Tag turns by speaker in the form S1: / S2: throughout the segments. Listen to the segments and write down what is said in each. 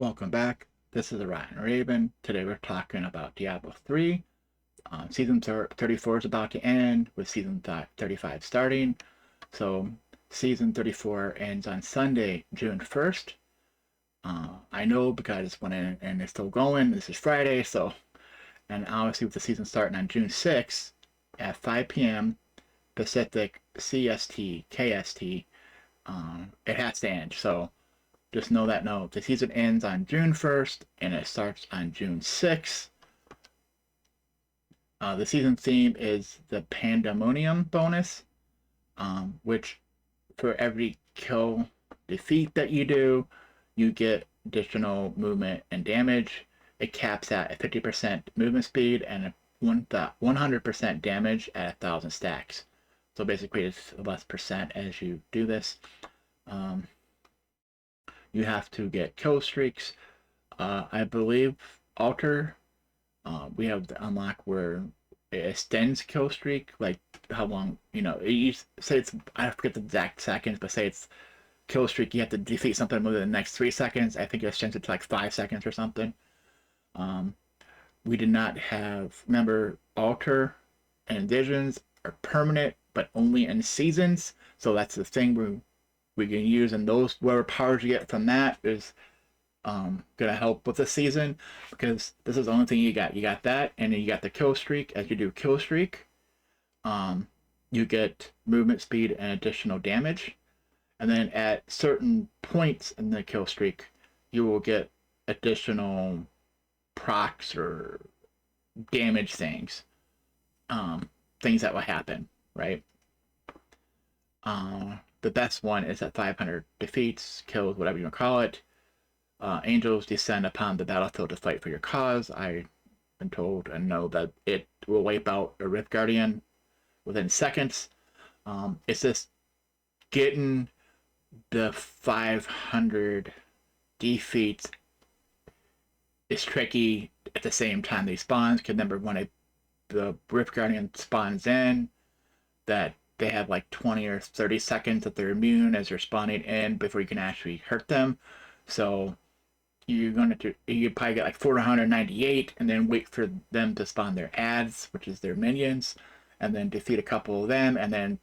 S1: Welcome back. This is Ryan Raven. Today we're talking about Diablo 3. Season 34 is about to end with Season 35 starting. So Season 34 ends on Sunday, June 1st. I know because it's when and it's still going. This is Friday, and obviously with the season starting on June 6th at 5 p.m. Pacific CST, KST, it has to end. So just know that the season ends on June 1st and it starts on June 6th. The season theme is the Pandemonium bonus, which for every kill defeat that you do, you get additional movement and damage. It caps at a 50% movement speed and a 100% damage at 1,000 stacks. So basically, it's less percent as you do this. Um, you have to get kill streaks. I believe Alter, we have the unlock where it extends kill streak, like how long, you say it's, I forget the exact seconds, but say it's kill streak, you have to defeat something within the next 3 seconds. I think it extends it to like 5 seconds or something. Um, we did not have, remember, Alter and Visions are permanent, but only in seasons. So that's the thing we can use, and those whatever powers you get from that is gonna help with the season, because this is the only thing you got. You got that, and then you got the kill streak. As you do kill streak, um, you get movement speed and additional damage, and then at certain points in the kill streak, you will get additional procs or damage things, things that will happen, right? The best one is at 500 defeats, kills, whatever you want to call it. Angels descend upon the battlefield to fight for your cause. I've been told and know that it will wipe out a Rift Guardian within seconds. It's just getting the 500 defeats is tricky at the same time they spawn. Because remember, when the Rift Guardian spawns in, that they have like 20 or 30 seconds that they're immune as they're spawning in before you can actually hurt them. So you probably get like 498 and then wait for them to spawn their ads, which is their minions, and then defeat a couple of them, and then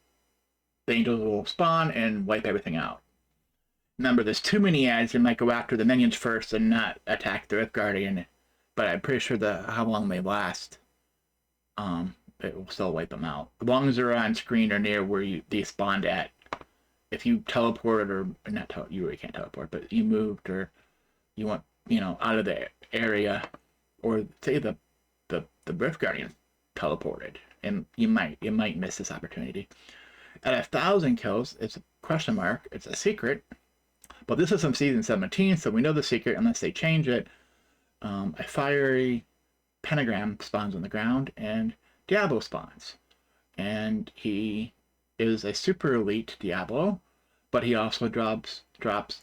S1: the angels will spawn and wipe everything out. Remember, there's too many ads, you might go after the minions first and not attack the Rift Guardian, but I'm pretty sure how long they last, it will still wipe them out. As long as they're on screen or near where they spawned at. If you teleported or not, you really can't teleport, but you moved or you want, out of the area, or say the Rift Guardian teleported, and you might miss this opportunity. At 1,000 kills, it's a question mark. It's a secret, but this is from season 17, so we know the secret unless they change it. A fiery pentagram spawns on the ground, and Diablo spawns, and he is a super elite Diablo, but he also drops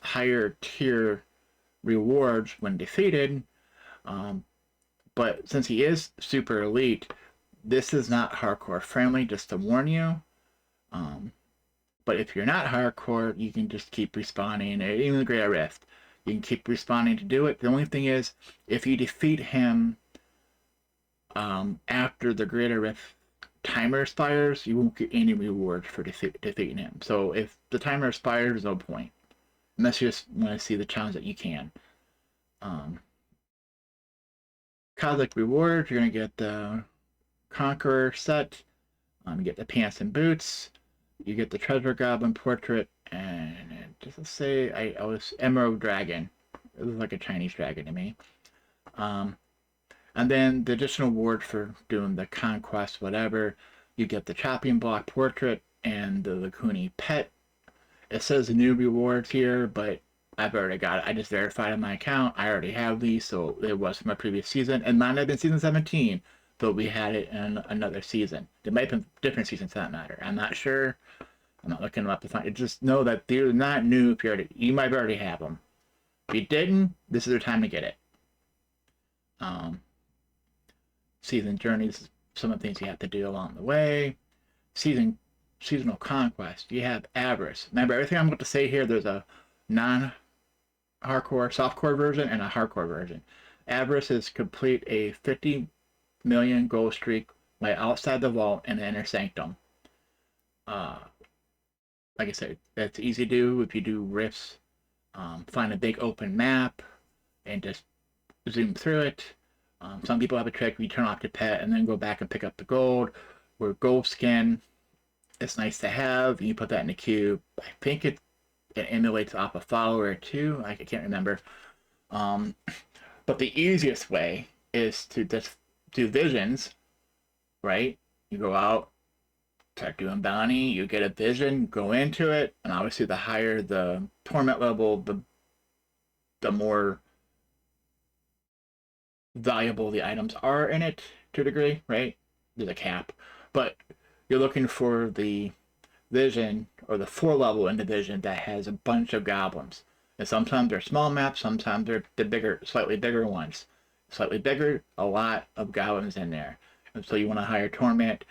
S1: higher tier rewards when defeated. Um, but since he is super elite, this is not hardcore friendly, just to warn you. Um, but if you're not hardcore, you can just keep respawning, even the Great Rift. You can keep respawning to do it. The only thing is, if you defeat him after the Greater Rift timer expires, you won't get any rewards for defeating him. So if the timer expires, there's no point. Unless you just want to see the challenge that you can. Um, Cosmic rewards, you're going to get the Conqueror set. You get the pants and boots. You get the Treasure Goblin portrait. And just to say, I was Emerald Dragon. It was like a Chinese dragon to me. And then the additional reward for doing the conquest, whatever, you get the chopping block portrait and the Lacuni pet. It says new rewards here, but I've already got it. I just verified on my account. I already have these, so it was from my previous season. And mine had been season 17, but we had it in another season. It might have been different seasons for that matter. I'm not sure. I'm not looking them up to find it. Just know that they're not new if you might already have them. If you didn't, this is the time to get it. Season journeys, some of the things you have to do along the way. Seasonal conquest. You have avarice. Remember, everything I'm about to say here, there's a non hardcore, softcore version and a hardcore version. Avarice is complete a 50 million gold streak by outside the vault in the inner sanctum. Uh, like I said, that's easy to do if you do rifts. Find a big open map and just zoom through it. Some people have a trick where you turn off your pet and then go back and pick up the gold. Where gold skin, it's nice to have. You put that in the cube. I think it emulates off a follower too. I can't remember. Um, but the easiest way is to just do visions, right? You go out, start doing bounty, you get a vision, go into it, and obviously the higher the torment level, the more valuable the items are in it to a degree, right? There's a cap. But you're looking for the vision or the 4 level in the vision that has a bunch of goblins. And sometimes they're small maps, sometimes they're the bigger, slightly bigger ones. Slightly bigger, a lot of goblins in there. And so you want to hire torment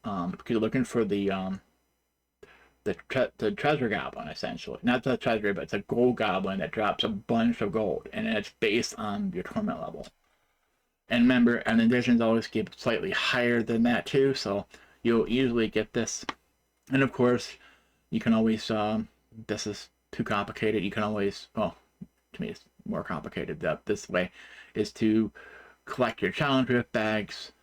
S1: because you're looking for the treasure goblin essentially. Not the treasure, but it's a gold goblin that drops a bunch of gold, and it's based on your torment level. And remember, and the visions always get slightly higher than that too, so you'll easily get this. And of course, you can always, this is too complicated, you can always, well, to me it's more complicated this way, is to collect your challenge rift bags,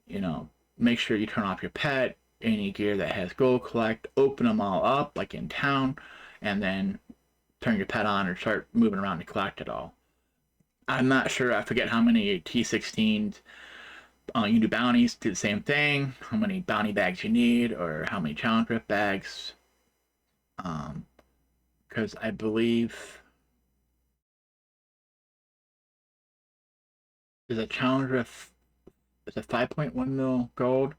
S1: you know, make sure you turn off your pet, any gear that has gold collect, open them all up, like in town, and then turn your pet on or start moving around to collect it all. I'm not sure, I forget how many T16s you do bounties, do the same thing, how many bounty bags you need, or how many challenge rift bags. Because I believe there's a challenge rift, it's a 5.1 mil gold,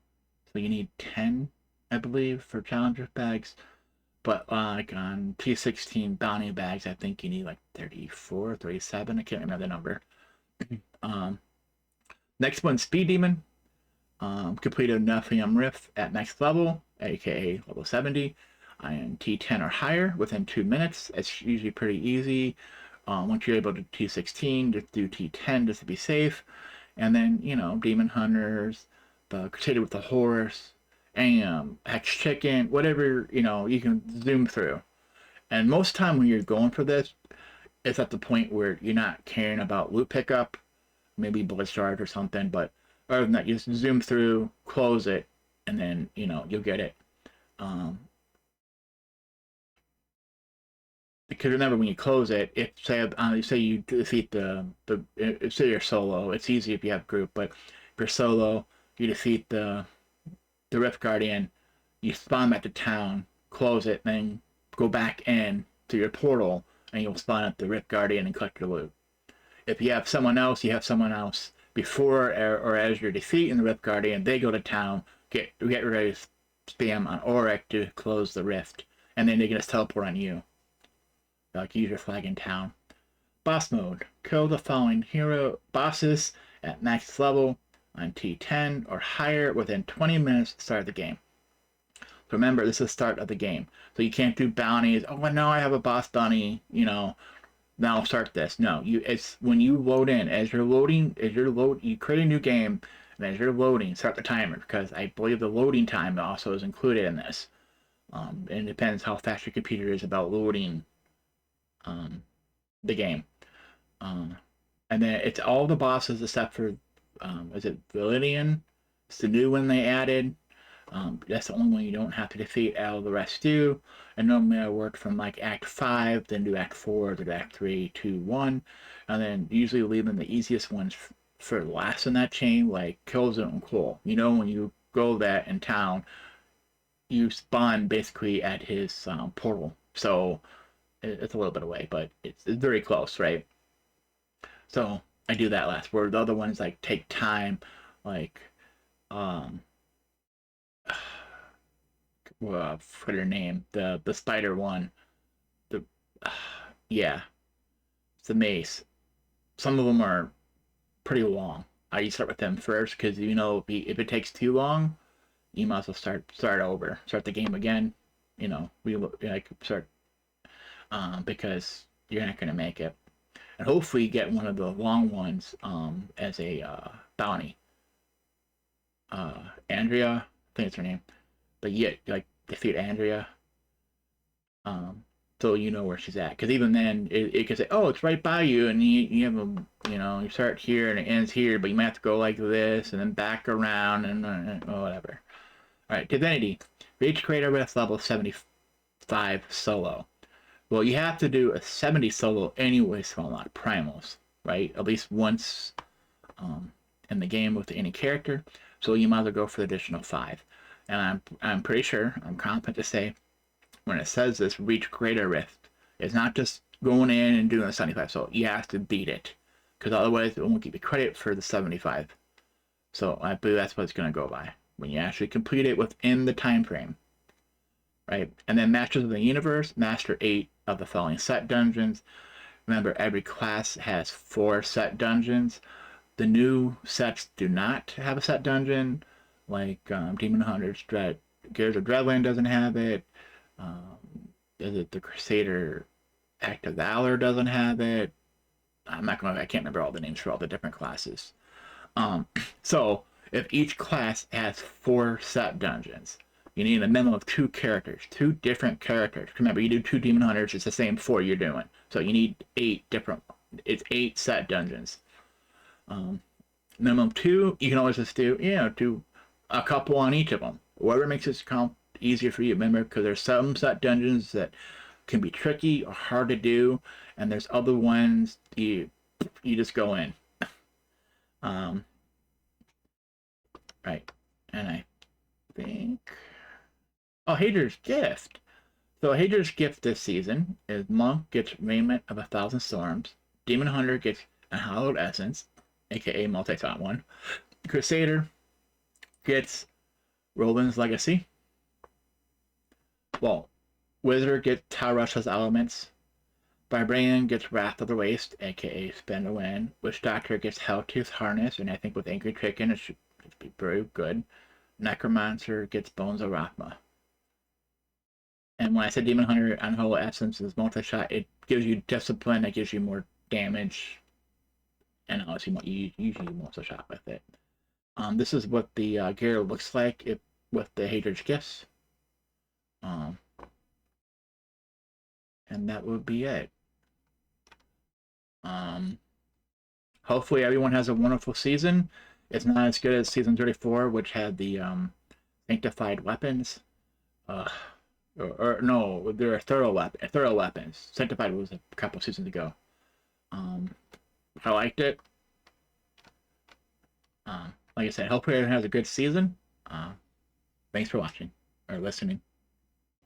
S1: so you need 10, I believe, for challenge rift bags. But like on T16 bounty bags, I think you need like 34, 37. I can't remember the number. um, Next one, Speed Demon. Completed Nephium Rift at next level, aka level 70. I am T10 or higher within 2 minutes. It's usually pretty easy. Once you're able to T16, just do T10 just to be safe. And then, you know, Demon Hunters, the Crusader with the Horse, and Hex Chicken, whatever, you know, you can zoom through. And most time when you're going for this, it's at the point where you're not caring about loot pickup, maybe bullet charge or something, but other than that, you just zoom through, close it, and then, you know, you'll get it. Because remember, when you close it, if say you defeat say you're solo, it's easy if you have group, but if you're solo, you defeat the Rift Guardian, you spawn back to town, close it, then go back in to your portal, and you'll spawn at the Rift Guardian and collect your loot. If you have someone else, you have someone else before or as you're defeating the Rift Guardian, they go to town, get ready to spam on Auric to close the rift, and then they can just teleport on you. Like, use your flag in town. Boss mode. Kill the following hero bosses at max level on T10 or higher within 20 minutes to start the game. So remember, this is the start of the game. So you can't do bounties. Oh, no, I have a boss bounty, you know, now I'll start this. No, it's when you load in, you create a new game, and as you're loading, start the timer, because I believe the loading time also is included in this. And it depends how fast your computer is about loading the game. And then it's all the bosses except for, is it Viridian? It's the new one they added. That's the only one you don't have to defeat. All the rest do. And normally I work from like Act 5, then do Act 4, then Act 3, 2, 1. And then usually leaving the easiest ones for last in that chain, like Killzone Cool. You know, when you go that in town, you spawn basically at his portal. So it's a little bit away, but it's very close, right? So I do that last. Where the other ones like take time, like um for their name, the spider one, the yeah, it's the mace. Some of them are pretty long. I start with them first because you know if it takes too long, you might as well start over, start the game again. You know, we like start because you're not gonna make it. and hopefully get one of the long ones as a bounty. Andrea, I think it's her name, but yet like defeat Andrea. So you know where she's at. Because even then, it could say, "Oh, it's right by you," and you have a, you start here and it ends here, but you might have to go like this and then back around and whatever. All right, Divinity, reach creator with level 75 solo. Well, you have to do a 70 solo anyways to unlock primals, right? At least once in the game with any character. So you might as well go for the additional 5. And I'm pretty sure, I'm confident to say, when it says this reach greater rift, it's not just going in and doing a 75 solo. You have to beat it, because otherwise it won't give you credit for the 75. So I believe that's what it's going to go by when you actually complete it within the time frame, right? And then Masters of the Universe, master 8 of the following set dungeons. Remember, every class has 4 set dungeons. The new sets do not have a set dungeon, like Demon Hunter's Dread. Gears of Dreadland doesn't have it. Is it the Crusader Act of Valor doesn't have it? I can't remember all the names for all the different classes. So if each class has 4 set dungeons, you need a minimum of 2 characters, 2 different characters. Remember, you do 2 Demon Hunters, it's the same 4 you're doing. So you need 8 different, it's 8 set dungeons. Minimum 2, you can always just do a couple on each of them. Whatever makes this count easier for you. Remember, because there's some set dungeons that can be tricky or hard to do, and there's other ones you just go in. Right, and I think Haedrig's gift. So Haedrig's gift this season is Monk gets Raiment of 1,000 Storms, Demon Hunter gets a Hallowed Essence, aka multi-shot one, Crusader gets Roland's Legacy. Well, Wizard gets Tarusha's Elements. Vibranian gets Wrath of the Waste, aka Spend a Win. Witch Doctor gets Helltooth Harness, and I think with Angry Chicken it should be very good. Necromancer gets Bones of Rathma. And when I said Demon Hunter on Hollow Essence is multi-shot, it gives you discipline, it gives you more damage, and obviously you usually multi-shot with it. This is what the gear looks like with the Haedrig's gifts. And that would be it. Hopefully everyone has a wonderful season. It's not as good as season 34, which had the sanctified weapons. Or no, there are thorough weapons. Sanctified was a couple seasons ago. I liked it. Like I said, hopefully everyone has a good season. Thanks for watching or listening.